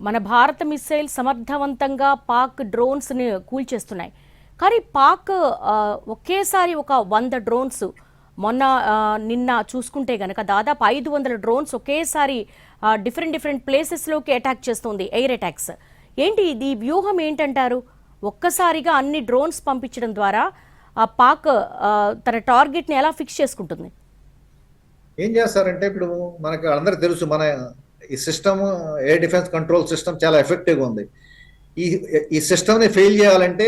మన భారత మిసైల్ సమర్థవంతంగా పాక్ డ్రోన్స్ని కూల్చేస్తున్నాయి. కానీ పాక్ ఒకేసారి ఒక 100 డ్రోన్స్ నిన్న చూసుకుంటే గనక దాదాపు 500 డ్రోన్స్ ఒకేసారి డిఫరెంట్ ప్లేసెస్లోకి అటాక్ చేస్తుంది, ఎయిర్ అటాక్స్. ఏంటి ఇది వ్యూహం ఏంటంటారు? ఒక్కసారిగా అన్ని డ్రోన్స్ పంపించడం ద్వారా పాక్ తన టార్గెట్ని ఎలా ఫిక్స్ చేసుకుంటుంది? ఏం చేస్తారంటే ఇప్పుడు మనకి అందరికి తెలుసు, మన ఈ system air defence control system చాలా ఎఫెక్టివ్గా ఉంది. ఈ ఈ సిస్టమ్ని ఫెయిల్ చేయాలంటే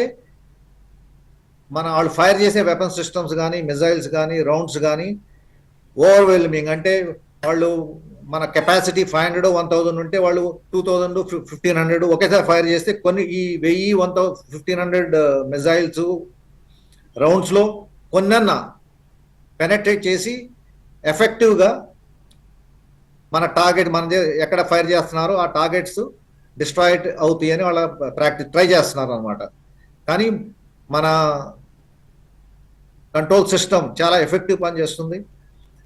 వాళ్ళు ఫైర్ చేసే వెపన్ సిస్టమ్స్ కానీ, మిజైల్స్ కానీ, రౌండ్స్ కానీ ఓవర్వెల్మింగ్, అంటే వాళ్ళు మన కెపాసిటీ 500 1000 ఉంటే వాళ్ళు 2000 1500 ఒకేసారి ఫైర్ చేస్తే కొన్ని ఈ 1000 1000 1500 మిజైల్స్ రౌండ్స్లో కొన్నన్నా పెనెట్రేట్ చేసి ఎఫెక్టివ్గా మన టార్గెట్ ఎక్కడ ఫైర్ చేస్తున్నారో ఆ టార్గెట్స్ డిస్ట్రాయిడ్ అవుతాయి అని వాళ్ళ ట్రై చేస్తున్నారు అనమాట. కానీ మన కంట్రోల్ సిస్టమ్ చాలా ఎఫెక్టివ్ పనిచేస్తుంది.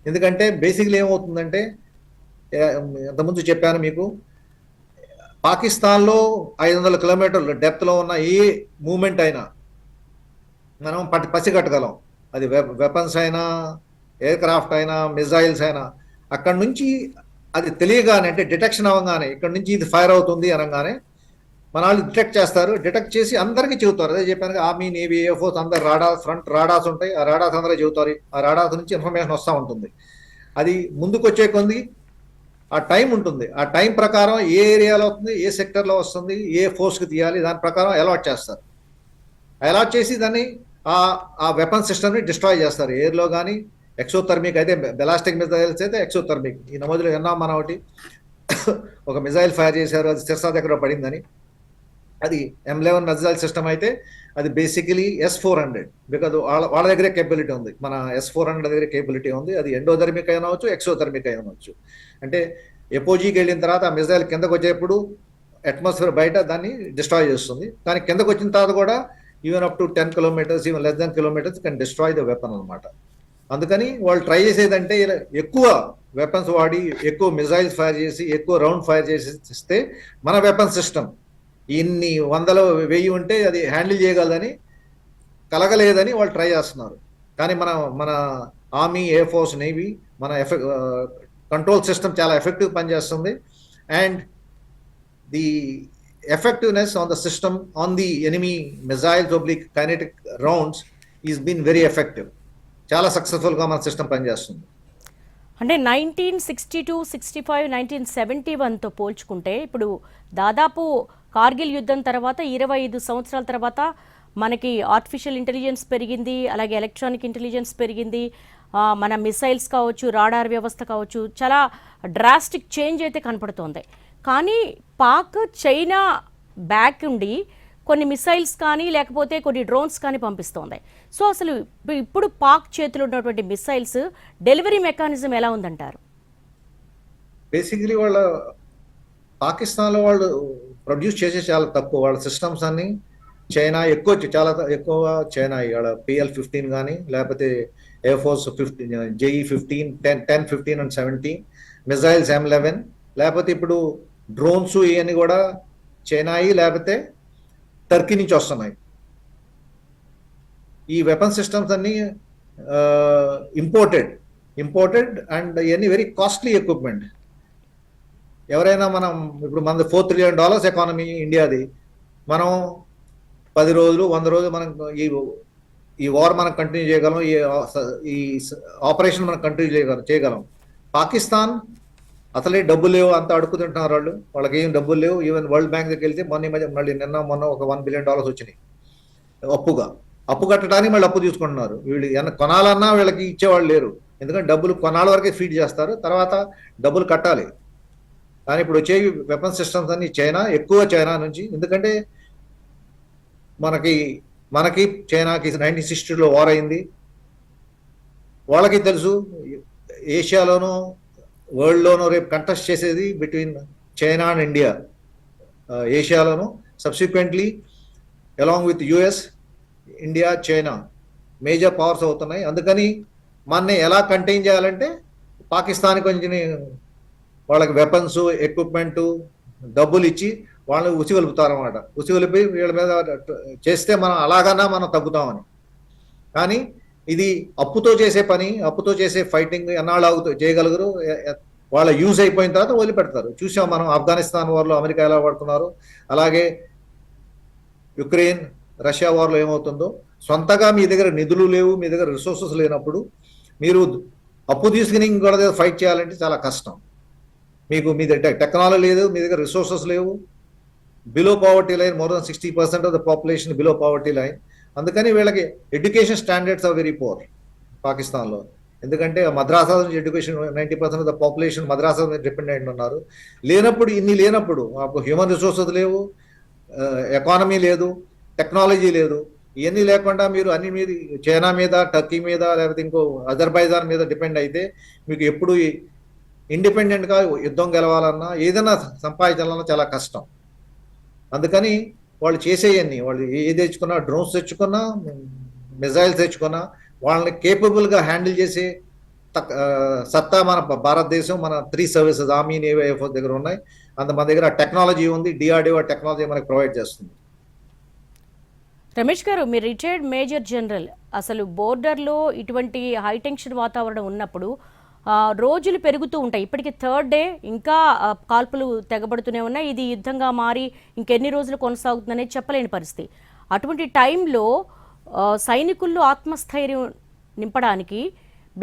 ఎందుకంటే బేసిక్లీ ఏమవుతుందంటే, ఇంతకుముందు చెప్పాను మీకు, పాకిస్తాన్లో 500 కిలోమీటర్ల డెప్త్లో ఉన్న ఏ మూమెంట్ అయినా మనం పసిగట్టగలం. అది వెపన్స్ అయినా, ఎయిర్ క్రాఫ్ట్ అయినా, మిజైల్స్ అయినా. అక్కడ నుంచి అది తెలియగానే, అంటే డిటెక్షన్ అవ్వగానే, ఇక్కడ నుంచి ఇది ఫైర్ అవుతుంది అనగానే మన వాళ్ళు డిటెక్ట్ చేస్తారు. డిటెక్ట్ చేసి అందరికీ చెబుతారు. అదే చెప్పాను, ఆర్మీ, నేవీ, ఎయిర్ ఫోర్స్ అందరు ఫ్రంట్ రాడార్స్ ఉంటాయి. ఆ రాడార్స్ అందరూ చెబుతారు. ఆ రాడార్స్ నుంచి ఇన్ఫర్మేషన్ వస్తూ ఉంటుంది. అది ముందుకు వచ్చే కొంది ఆ టైం ఉంటుంది. ఆ టైం ప్రకారం ఏ ఏరియాలో వస్తుంది, ఏ సెక్టర్లో వస్తుంది, ఏ ఫోర్స్కి తీయాలి, దాని ప్రకారం అలాట్ చేస్తారు. అలాట్ చేసి దాన్ని ఆ వెపన్ సిస్టమ్ని డిస్ట్రాయ్ చేస్తారు. ఎయిర్లో కానీ, ఎక్సోథర్మిక్ అయితే, బెలాస్టిక్ మిజైల్స్ అయితే ఎక్సోథర్మిక్. ఈ నమోదులో విన్నాం మనం ఒకటి, ఒక మిజైల్ ఫైర్ చేశారు, అది సిర్సా దగ్గర పడిందని. అది M11 మిజైల్ సిస్టమ్ అయితే అది బేసికలీ S-400, బికాజ్ వాళ్ళ దగ్గరే కేపబిలిటీ ఉంది. మన S-400 దగ్గర కేపబిలిటీ ఉంది. అది ఎండోథర్మిక్ అయినవచ్చు, ఎక్సోథర్మిక్ అయినవచ్చు. అంటే ఎపోజీకి వెళ్ళిన తర్వాత ఆ మిజైల్ కిందకు వచ్చేప్పుడు అట్మాస్ఫియర్ బయట దాన్ని డిస్ట్రాయ్ చేస్తుంది. కానీ కిందకు వచ్చిన తర్వాత కూడా even up to 10 kilometres, even less than kilometres can destroy the weapon అనమాట. అందుకని వాళ్ళు ట్రై చేసేదంటే ఎక్కువ వెపన్స్ వాడి, ఎక్కువ మిజైల్స్ ఫైర్ చేసి, ఎక్కువ రౌండ్ ఫైర్ చేసి ఇస్తే మన వెపన్ సిస్టమ్ ఇన్ని 100 1000 ఉంటే అది హ్యాండిల్ చేయగలదని, కలగలేదని వాళ్ళు ట్రై చేస్తున్నారు. కానీ మన ఆర్మీ, ఎయిర్ ఫోర్స్, నేవీ, మన కంట్రోల్ సిస్టమ్ చాలా ఎఫెక్టివ్ పనిచేస్తుంది. And the effectiveness on the system on the enemy missiles oblique kinetic rounds is been very effective. చాలా సక్సెస్ఫుల్గా మన సిస్టమ్ పనిచేస్తుంది. అంటే 1962, 65, 1971తో పోల్చుకుంటే ఇప్పుడు దాదాపు కార్గిల్ యుద్ధం తర్వాత 25 సంవత్సరాల తర్వాత మనకి ఆర్టిఫిషియల్ ఇంటెలిజెన్స్ పెరిగింది, అలాగే ఎలక్ట్రానిక్ ఇంటెలిజెన్స్ పెరిగింది. మన మిసైల్స్ కావచ్చు, రాడార్ వ్యవస్థ కావచ్చు, చాలా డ్రాస్టిక్ చేంజ్ అయితే కనపడుతోంది. కానీ పాక్ చైనా బ్యాక్ ఉండి కొన్ని మిసైల్స్ కానీ, లేకపోతే కొన్ని డ్రోన్స్ కానీ పంపిస్తోంది. సో అసలు ఇప్పుడు పాక్ చేతిలో ఉన్నటువంటి మిసైల్స్ డెలివరీ మెకానిజం ఎలా ఉందంటారు? బేసికలీ పాకిస్తాన్లో వాళ్ళు ప్రొడ్యూస్ చేసే చాలా తక్కువ. వాళ్ళ సిస్టమ్స్ అన్ని చైనా చాలా ఎక్కువ. చైనా వాళ్ళ PL-15 కానీ, లేకపోతే air force 15, JE-15, 10, 15 and 17 missiles, M11, లేకపోతే ఇప్పుడు డ్రోన్స్ ఇవన్నీ కూడా చైనాయి, లేకపోతే టర్కీ నుంచి వస్తున్నాయి. ఈ వెపన్ సిస్టమ్స్ అన్ని ఇంపోర్టెడ్ అండ్ ఇవన్నీ వెరీ కాస్ట్లీ ఎక్విప్మెంట్. ఎవరైనా ఇప్పుడు మనది $4 trillion ఎకానమీ ఇండియాది. మనం 10 రోజులు 100 రోజులు మనం ఈ వార్ మనం కంటిన్యూ చేయగలం, ఈ ఆపరేషన్ మనం కంటిన్యూ చేయగలం. పాకిస్తాన్ అసలే డబ్బులు లేవు, అంతా అడుక్కుతుంటున్నారు వాళ్ళు. వాళ్ళకి ఏం డబ్బులు లేవు. ఈవెన్ వరల్డ్ బ్యాంక్ దగ్గరికి వెళ్తే మొన్న ఒక $1 billion వచ్చినాయి అప్పు కట్టడానికి. మళ్ళీ అప్పు తీసుకుంటున్నారు. వీళ్ళు కొనాలన్నా వీళ్ళకి ఇచ్చేవాళ్ళు లేరు. ఎందుకంటే డబ్బులు కొనాల వరకే ఫీడ్ చేస్తారు, తర్వాత డబ్బులు కట్టాలి. కానీ ఇప్పుడు వచ్చే వెపన్ సిస్టమ్స్ అన్ని ఎక్కువ చైనా నుంచి. ఎందుకంటే మనకి చైనాకి 1960లో వార్ అయింది. వాళ్ళకి తెలుసు ఏషియాలోనూ వరల్డ్లోనూ రేపు కంటెస్ట్ చేసేది బిట్వీన్ చైనా అండ్ ఇండియా. ఏషియాలోనూ subsequently along with US, India, China major powers అవుతున్నాయి. అందుకని మనని ఎలా కంటైన్ చేయాలంటే పాకిస్తాన్ కొంచెం వాళ్ళకి వెపన్స్, ఎక్విప్మెంటు, డబ్బులు ఇచ్చి వాళ్ళని ఉసిగొలుపుతారన్నమాట. ఉసిగొలిపి వీళ్ళ మీద చేస్తే మనం అలాగన్నా మనం తగ్గుతామని. కానీ ఇది అప్పుతో చేసే పని, అప్పుతో చేసే ఫైటింగ్ ఎన్నాళ్ళు చేయగలుగురు, వాళ్ళ యూజ్ అయిపోయిన తర్వాత వదిలిపెడతారు. చూసాం మనం ఆఫ్ఘనిస్తాన్ వార్లో అమెరికా ఎలా పడుతున్నారు, అలాగే యుక్రెయిన్ రష్యా వార్లో ఏమవుతుందో. సొంతగా మీ దగ్గర నిధులు లేవు, మీ దగ్గర రిసోర్సెస్ లేనప్పుడు మీరు అప్పు తీసుకుని ఇంకోటి ఫైట్ చేయాలంటే చాలా కష్టం. మీకు మీ దగ్గర టెక్నాలజీ లేదు, మీ దగ్గర రిసోర్సెస్ లేవు. Below poverty line, more than 60% of the population below poverty line. అందుకని వీళ్ళకి education standards are very poor పాకిస్తాన్లో. ఎందుకంటే మద్రాసా నుంచి ఎడ్యుకేషన్ 90% ఆఫ్ ద పాపులేషన్ మద్రాసా మీద డిపెండెంట్ ఉన్నారు. లేనప్పుడు ఇన్ని లేనప్పుడు హ్యూమన్ రిసోర్సెస్ లేవు, ఎకానమీ లేదు, టెక్నాలజీ లేదు. ఇవన్నీ లేకుండా మీరు అన్ని మీద చైనా మీద, టర్కీ మీద, లేకపోతే ఇంకో అజర్బైజాన్ మీద డిపెండ్ అయితే మీకు ఎప్పుడు ఇండిపెండెంట్గా యుద్ధం గెలవాలన్నా ఏదైనా సంపాదించాలన్నా చాలా కష్టం. అందుకని వాళ్ళు చేసేయన్ని, వాళ్ళు ఏది తెచ్చుకున్నా, డ్రోన్స్ తెచ్చుకున్నా, మిజైల్స్ తెచ్చుకున్నా, వాళ్ళని కేపబుల్గా హ్యాండిల్ చేసే సత్తా మన భారతదేశం, మన 3 services army, navy, air force దగ్గర ఉన్నాయి. మన దగ్గర టెక్నాలజీ ఉంది, డిఆర్డిఓ టెక్నాలజీ మనకి ప్రొవైడ్ చేస్తుంది. రమేష్ గారు, మీరు రిటైర్డ్ మేజర్ జనరల్. అసలు బోర్డర్లో ఇటువంటి హైటెన్షన్ వాతావరణం ఉన్నప్పుడు రోజులు పెరుగుతూ ఉంటాయి. ఇప్పటికి 3rd డే ఇంకా కాల్పులు తెగబడుతూనే ఉన్నాయి. ఇది యుద్ధంగా మారి ఇంకెన్ని రోజులు కొనసాగుతుందనేది చెప్పలేని పరిస్థితి. అటువంటి టైంలో సైనికుల్లో ఆత్మస్థైర్యం నింపడానికి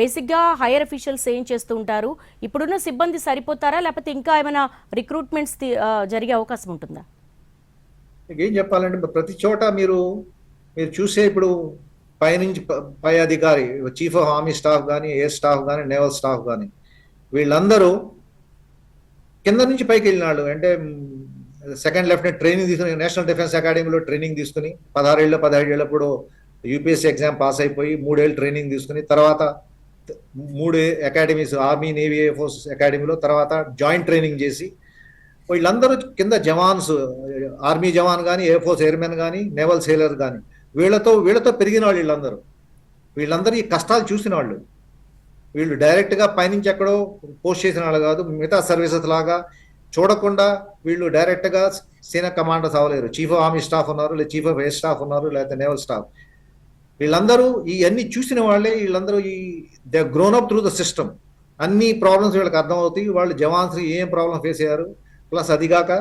బేసిక్గా హైయర్ అఫీషియల్స్ ఏం చేస్తూ ఉంటారు? ఇప్పుడున్న సిబ్బంది సరిపోతారా, లేకపోతే ఇంకా ఏమైనా రిక్రూట్మెంట్స్ జరిగే అవకాశం ఉంటుందా? ఏం చెప్పాలంటే ప్రతి చోట మీరు చూసే ఇప్పుడు పైనుంచి పై అధికారి, చీఫ్ ఆఫ్ ఆర్మీ స్టాఫ్ కానీ, ఎయిర్ స్టాఫ్ కానీ, నేవల్ స్టాఫ్ కానీ, వీళ్ళందరూ కింద నుంచి పైకి వెళ్ళినాళ్ళు. అంటే 2nd లెఫ్టినెంట్ ట్రైనింగ్ తీసుకుని నేషనల్ డిఫెన్స్ అకాడమీలో ట్రైనింగ్ తీసుకుని 16 ఏళ్ళు 17 ఏళ్ళప్పుడు యూపీఎస్సీ ఎగ్జామ్ పాస్ అయిపోయి 3 ఏళ్ళు ట్రైనింగ్ తీసుకుని తర్వాత 3 academies army, navy, air force అకాడమీలో తర్వాత జాయింట్ ట్రైనింగ్ చేసి వీళ్ళందరూ కింద జవాన్స్, ఆర్మీ జవాన్ కానీ, ఎయిర్ ఫోర్స్ ఎయిర్మెన్ కానీ, నేవల్ సేలర్ కానీ, వీళ్ళతో పెరిగిన వాళ్ళు వీళ్ళందరూ ఈ కష్టాలు చూసిన వాళ్ళు. వీళ్ళు డైరెక్ట్గా పైనుంచి ఎక్కడో పోస్ట్ చేసిన వాళ్ళు కాదు. మిగతా సర్వీసెస్ లాగా చూడకుండా వీళ్ళు డైరెక్ట్గా సీనియర్ కమాండర్స్ అవ్వలేరు. చీఫ్ ఆఫ్ ఆర్మీ స్టాఫ్ ఉన్నారు, లేదా చీఫ్ ఆఫ్ ఎయిర్ స్టాఫ్ ఉన్నారు, లేకపోతే నేవల్ స్టాఫ్. వీళ్ళందరూ ఇవన్నీ చూసిన వాళ్ళే. వీళ్ళందరూ they grown up through the system. అన్ని ప్రాబ్లమ్స్ వీళ్ళకి అర్థమవుతాయి. వాళ్ళు జవాన్స్ ఏం ప్రాబ్లం ఫేస్ అయ్యారు. ప్లస్ అదిగాక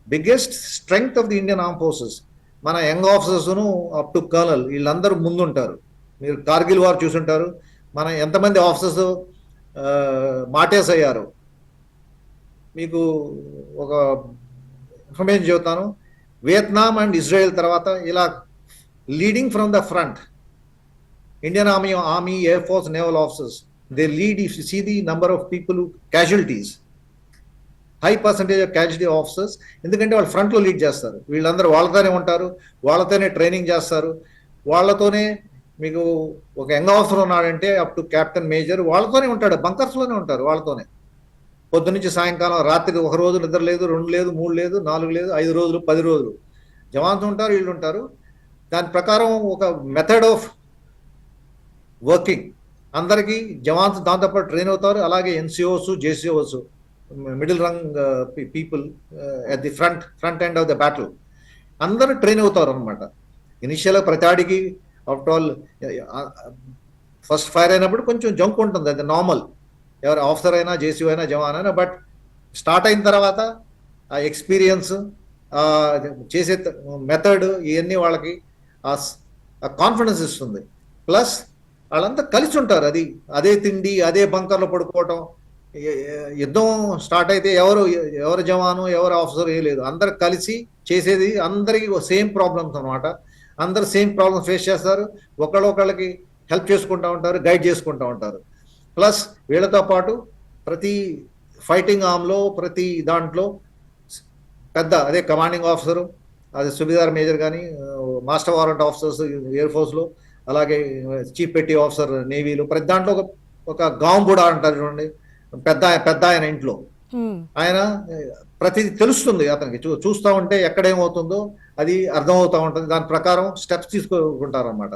biggest strength of the Indian arm forces మన యంగ్ ఆఫీసర్స్ను అప్ టు కర్నల్ వీళ్ళందరూ ముందుంటారు. మీరు కార్గిల్ వార్ చూసుంటారు. మన ఎంతమంది ఆఫీసర్స్ మాటేస్ అయ్యారు. మీకు ఒక ఇన్ఫర్మేషన్ చెబుతాను. వియత్నాం అండ్ ఇజ్రాయెల్ తర్వాత ఇలా leading from the front Indian army, air force, naval officers, they lead. If you see the number of people casualties, high percentage of casualty officers. ఎందుకంటే వాళ్ళు ఫ్రంట్లో లీడ్ చేస్తారు. వీళ్ళందరూ వాళ్ళతోనే ఉంటారు, వాళ్ళతోనే ట్రైనింగ్ చేస్తారు, వాళ్ళతోనే. మీకు ఒక యంగ్ ఆఫీసర్ ఉన్నాడంటే అప్ టు క్యాప్టెన్, మేజర్ వాళ్ళతోనే ఉంటాడు, బంకర్స్లోనే ఉంటారు వాళ్ళతోనే. పొద్దునుంచి సాయంకాలం, రాత్రి ఒక రోజు నిద్ర లేదు, 2 లేదు, 3 లేదు, 4 లేదు, 5 రోజులు, 10 రోజులు జవాన్స్ ఉంటారు, వీళ్ళు ఉంటారు. దాని ప్రకారం ఒక మెథడ్ ఆఫ్ వర్కింగ్ అందరికీ జవాన్స్ దాంతోపాటు ట్రైన్ అవుతారు. అలాగే ఎన్సిఓస్, జేసీఓస్, middle rung people at the front end of the battle అందరూ ట్రైన్ అవుతారు అనమాట. ఇనిషియల్గా ప్రతాడికి ఆఫ్టర్ ఆల్ ఫస్ట్ ఫైర్ అయినప్పుడు కొంచెం జంక్ ఉంటుంది, అది నార్మల్. ఎవరు ఆఫీసర్ అయినా, జేసీఓ అయినా, జవాన్ అయినా. బట్ స్టార్ట్ అయిన తర్వాత ఆ ఎక్స్పీరియన్స్, చేసే మెథడ్, ఇవన్నీ వాళ్ళకి ఆ కాన్ఫిడెన్స్ ఇస్తుంది. ప్లస్ వాళ్ళంతా కలిసి ఉంటారు. అదే తిండి, అదే బంకర్లో పడుకోవటం. యుద్ధం స్టార్ట్ అయితే ఎవరు జవాను, ఎవరు ఆఫీసర్ ఏ లేదు, అందరు కలిసి చేసేది. అందరికి సేమ్ ప్రాబ్లమ్స్ అనమాట. అందరు సేమ్ ప్రాబ్లమ్స్ ఫేస్ చేస్తారు. ఒకళ్ళకి హెల్ప్ చేసుకుంటూ ఉంటారు, గైడ్ చేసుకుంటూ ఉంటారు. ప్లస్ వీళ్ళతో పాటు ప్రతి ఫైటింగ్ ఆర్మ్లో, ప్రతి దాంట్లో పెద్ద అదే కమాండింగ్ ఆఫీసరు, అది సుబేదార్ మేజర్ కానీ, మాస్టర్ వారెంట్ ఆఫీసర్స్ ఎయిర్ ఫోర్స్లో, అలాగే చీఫ్ పెట్టి ఆఫీసర్ నేవీలో. ప్రతి దాంట్లో ఒక గాంబుడా అంటారు చూడండి, పెద్ద ఆయన ఇంట్లో ఆయన ప్రతిదీ తెలుస్తుంది అతనికి. చూస్తూ ఉంటే ఎక్కడేమవుతుందో అది అర్థమవుతూ ఉంటుంది. దాని ప్రకారం స్టెప్స్ తీసుకుంటారు అన్నమాట.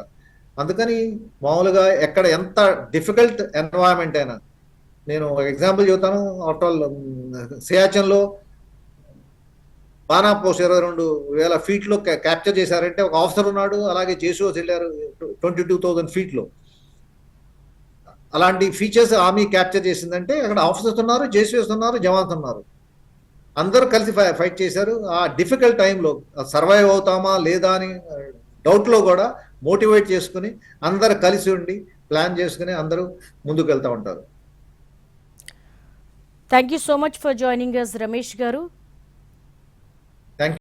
అందుకని మామూలుగా ఎక్కడ ఎంత డిఫికల్ట్ ఎన్వైరన్మెంట్ అయినా, నేను ఒక ఎగ్జాంపుల్ చెబుతాను. ఆఫ్టర్ ఆల్ సియాచెన్లో బాణాపోస్ 22,000 ఫీట్లో క్యాప్చర్ చేశారంటే ఒక ఆఫీసర్ ఉన్నాడు, అలాగే జేసీఓస్ వెళ్ళారు 22,000 ఫీట్లో. అలాంటి ఫీచర్స్ ఆర్మీ క్యాప్చర్ చేసిందంటే అక్కడ ఆఫీసర్స్ ఉన్నారు, జేసీఓస్ ఉన్నారు, జవాన్స్ ఉన్నారు, అందరూ కలిసి ఫైట్ చేశారు. ఆ డిఫికల్ట్ టైంలో సర్వైవ్ అవుతామా లేదా అని డౌట్లో కూడా మోటివేట్ చేసుకుని అందరు కలిసి ఉండి ప్లాన్ చేసుకుని అందరూ ముందుకు వెళ్తూ ఉంటారు. Thank you so much for joining us Ramesh గారు.